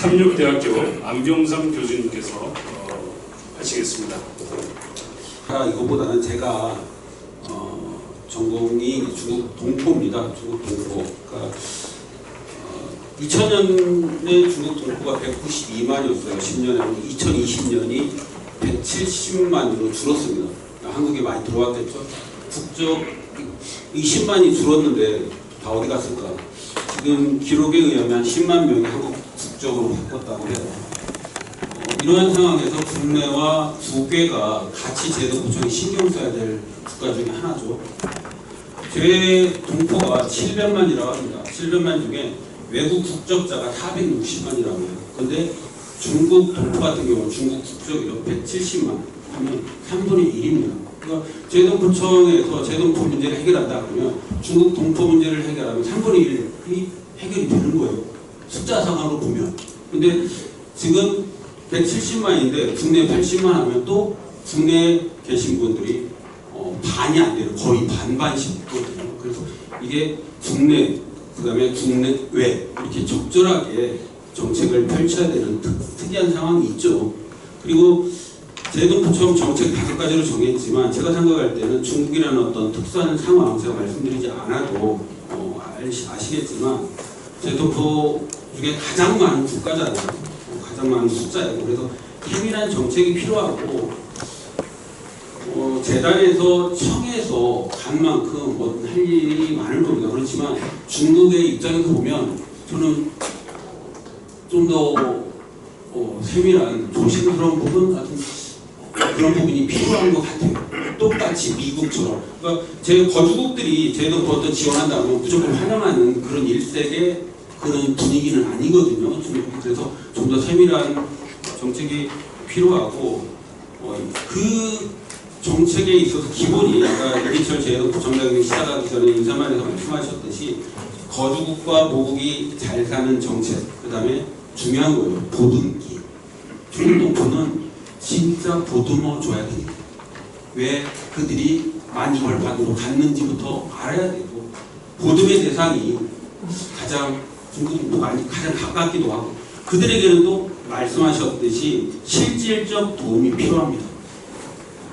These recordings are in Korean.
삼육대학교 안병삼 교수님께서 하시겠습니다. 이거보다는 제가 전공이 중국 동포입니다. 중국 동포. 그러니까 2000년에 중국 동포가 192만이었어요. 10년에 2020년이 170만으로 줄었습니다. 한국에 많이 들어왔겠죠. 국적 20만이 줄었는데 다 어디 갔을까? 지금 기록에 의하면 10만 명이 한국 국적으로 바꿨다고 해요. 이러한 상황에서 국내와 두 개가 같이 제도 구청이 신경 써야 될 국가 중에 하나죠. 제 동포가 700만이라고 합니다. 700만 중에 외국 국적자가 460만이라고 해요. 그런데 중국 동포 같은 경우는 중국 국적으로 170만 하면 3분의 1입니다. 그러니까 제동포청에서 제동포 문제를 해결한다 그러면 중국 동포 문제를 해결하면 3분의 1이 해결이 되는 거예요. 숫자상으로 보면. 근데 지금 170만인데 국내 80만 하면 또 국내에 계신 분들이 반이 안 돼요. 거의 반반씩거든요. 그래서 이게 국내, 그 다음에 국내외 이렇게 적절하게 정책을 펼쳐야 되는 특이한 상황이 있죠. 그리고 제동포청 정책 5가지로 정했지만 제가 생각할 때는 중국이라는 어떤 특수한 상황 제가 말씀드리지 않아도 아시겠지만 제동포 중에 가장 많은 국가잖아요. 가장 많은 숫자이고 그래서 세밀한 정책이 필요하고 재단에서 청에서 간 만큼 할 일이 많을 겁니다. 그렇지만 중국의 입장에서 보면 저는 좀 더 세밀한 조심스러운 부분 같은 그런 부분이 필요한 것 같아요. 똑같이 미국처럼. 그러니까 제 거주국들이 제동포 어떤 지원한다면 무조건 환영하는 그런 일색의 그런 분위기는 아니거든요. 그래서 좀 더 세밀한 정책이 필요하고 그 정책에 있어서 기본이 아까 이리철 제동포청장님이 시작하기 전에 인사말에서 말씀하셨듯이 거주국과 모국이 잘 사는 정책, 그 다음에 중요한 거예요. 보듬기. 중국 동포는 진짜 보듬어 줘야 됩니다. 왜 그들이 만주벌판으로 갔는지부터 알아야 되고 보듬의 대상이 가장 중국 동포가 가장 가깝기도 하고 그들에게는 또 말씀하셨듯이 실질적 도움이 필요합니다.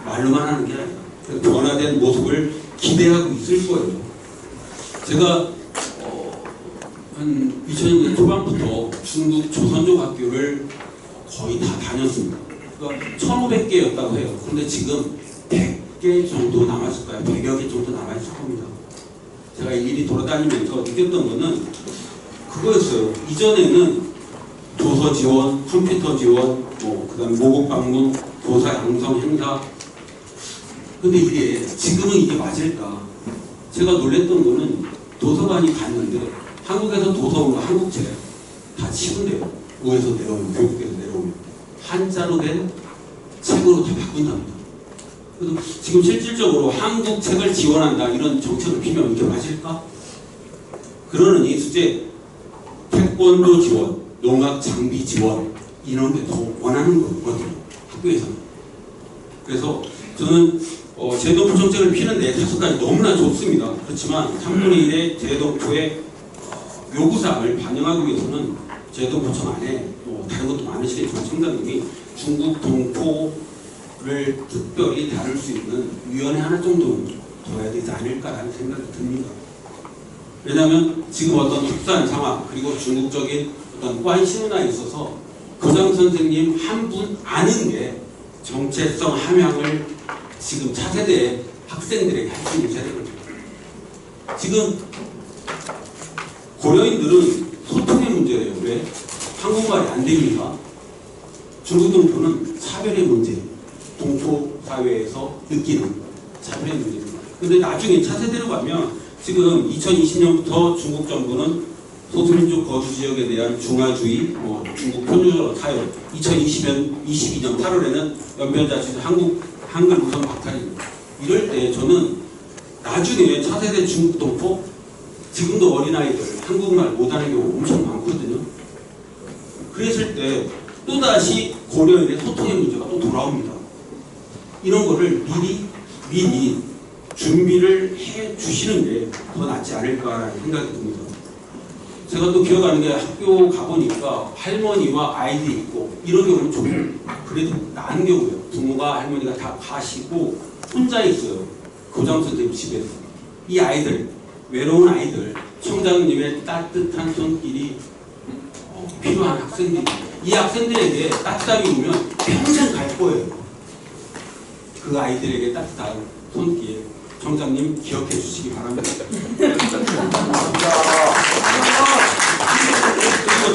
말로만 하는 게 아니라 변화된 모습을 기대하고 있을 거예요. 제가 한 2000년대 초반부터 중국 조선족 학교를 거의 다 다녔습니다. 그러니까 1500개였다고 해요. 그런데 지금 100개 정도 남았을 거예요. 100여 개 정도 남아있을 겁니다. 제가 일일이 돌아다니면서 느꼈던 거는 그거였어요. 이전에는 도서 지원, 컴퓨터 지원, 그 다음에 모국 방문, 교사 양성 행사. 근데 이게 지금은 이게 맞을까? 제가 놀랬던 거는 도서관이 갔는데 한국에서 도서관과 한국책 다 치운대요. 의에서 내려오면, 교육에서 내려오면 한자로 된 책으로 다 바꾼답니다. 그래서 지금 실질적으로 한국 책을 지원한다 이런 정책을 피면 이게 맞을까? 그러느니 수제 태권도 지원, 농악 장비 지원 이런 게 더 원하는 거거든요. 학교에서는. 그래서 저는 제동포 정책을 피는데 5가지 너무나 좋습니다. 그렇지만 3분의 1의 제동포의 요구사항을 반영하기 위해서는 제동포청 안에 다른 것도 많으시겠지만 청장님이 중국 동포를 특별히 다룰 수 있는 위원회 하나 정도는 둬야 되지 않을까라는 생각이 듭니다. 왜냐하면 지금 어떤 특수한 상황 그리고 중국적인 어떤 관심에 있어서 교장 선생님 한 분 아는 게 정체성 함양을 지금 차세대 학생들에게 할 수 있는 세대거든요. 지금 고려인들은 소통의 문제예요. 왜? 한국말이 안 됩니까? 중국 동포는 차별의 문제, 동포 사회에서 느끼는 차별의 문제입니다. 근데 나중에 차세대로 가면 지금 2020년부터 중국 정부는 소수민족 거주 지역에 대한 중화주의, 중국 편주적 타협, 2022년 8월에는 연변자치도 한글 우선 박탈입니다. 이럴 때 저는 나중에 차세대 중국 동포, 지금도 어린아이들 한국말 못하는 경우 엄청 많거든요. 그랬을 때 또다시 고려인의 소통의 문제가 또 돌아옵니다. 이런 거를 미리 준비를 해 주시는 게 더 낫지 않을까라는 생각이 듭니다. 제가 또 기억하는 게 학교 가보니까 할머니와 아이들이 있고 이런 경우는 좀 그래도 나은 경우예요. 부모가 할머니가 다 가시고 혼자 있어요. 교장 선생님 집에서. 이 아이들, 외로운 아이들, 총장님의 따뜻한 손길이 필요한 학생들이 이 학생들에게 따뜻함이 오면 평생 갈 거예요. 그 아이들에게 따뜻한 손길 총장님 기억해 주시기 바랍니다.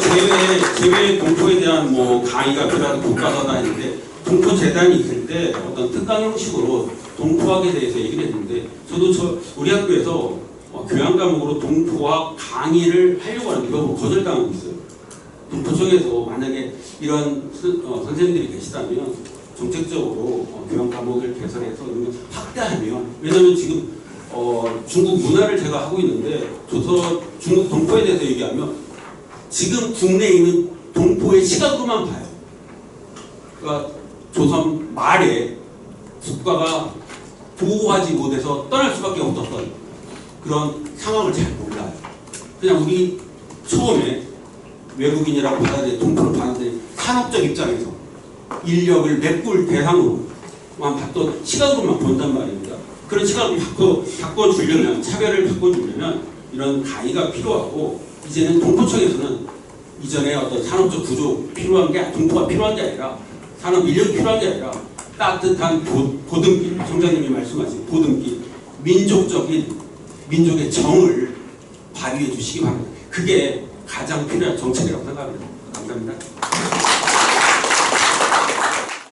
그리고 재외 동포에 대한 뭐 강의가 필요한 교과서나 있는데 동포 재단이 있을 때 어떤 특강 형식으로 동포학에 대해서 얘기를 했는데 저도 우리 학교에서 교양 과목으로 동포학 강의를 하려고 하는데 너무 거절당하고 있어요. 동포청에서 만약에 이런 선생님들이 계시다면 정책적으로 교양 과목을 개설해서 이런 걸 확대하면 왜냐하면 지금 중국 문화를 제가 하고 있는데 중국 동포에 대해서 얘기하면 지금 국내에 있는 동포의 시각으로만 봐요. 그러니까 조선 말에 국가가 보호하지 못해서 떠날 수밖에 없었던 그런 상황을 잘 몰라요. 그냥 우리 처음에 외국인이라고 받아들인 동포를 받아들인 산업적 입장에서 인력을 메꿀 대상으로만 봤던 시각으로만 본단 말입니다. 그런 시각을 바꿔주려면 차별을 바꿔주려면 이런 강의가 필요하고 이제는 동포청에서는 이전에 어떤 산업적 구조 필요한 게 동포가 필요한 게 아니라 산업 인력이 필요한 게 아니라 따뜻한 보듬길 총장님이 말씀하신 보듬길 민족적인 민족의 정을 발휘해 주시기 바랍니다. 그게 가장 필요한 정책이라고 생각합니다. 감사합니다.